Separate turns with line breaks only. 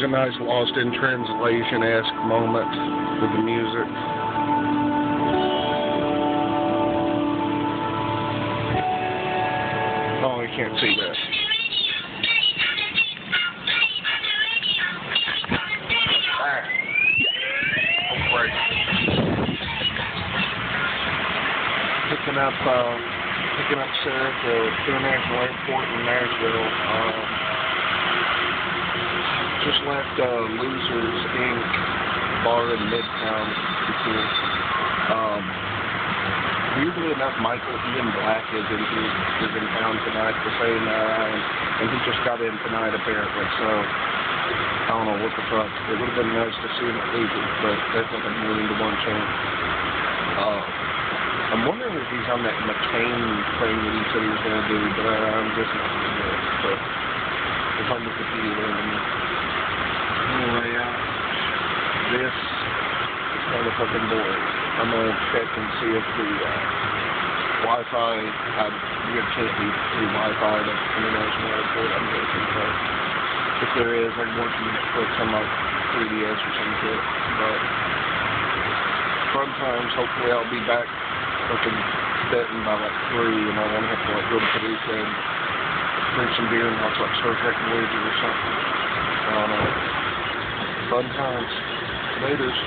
a nice Lost in Translation-esque moment with the music. Oh, you can't see that. Picking up Sarah at the International Airport in Nashville. Just left Losers Inc. bar in Midtown. Cool. Weirdly enough, Michael Ian Black is in town tonight for saying and he just got in tonight apparently. So I don't know what the fuck. It would have been nice to see him at Losers, but that's like a million to one chance. I'm wondering if he's on that McCain thing that he said he was going to do, but I'm just not sure. So, it's on Wikipedia randomly. Anyway, this is kind of fucking boring. I'm going to check and see if the Wi-Fi, you can't be through Wi-Fi at International Airport, I'm guessing, but if there is, I can watch Netflix on my 3DS or some shit. But, fun times, hopefully I'll be back fucking betting by like 3, and I won't have to like go to Paducah and drink some beer and watch like Star Trek Voyager or something. I don't know. Fun times. Laters.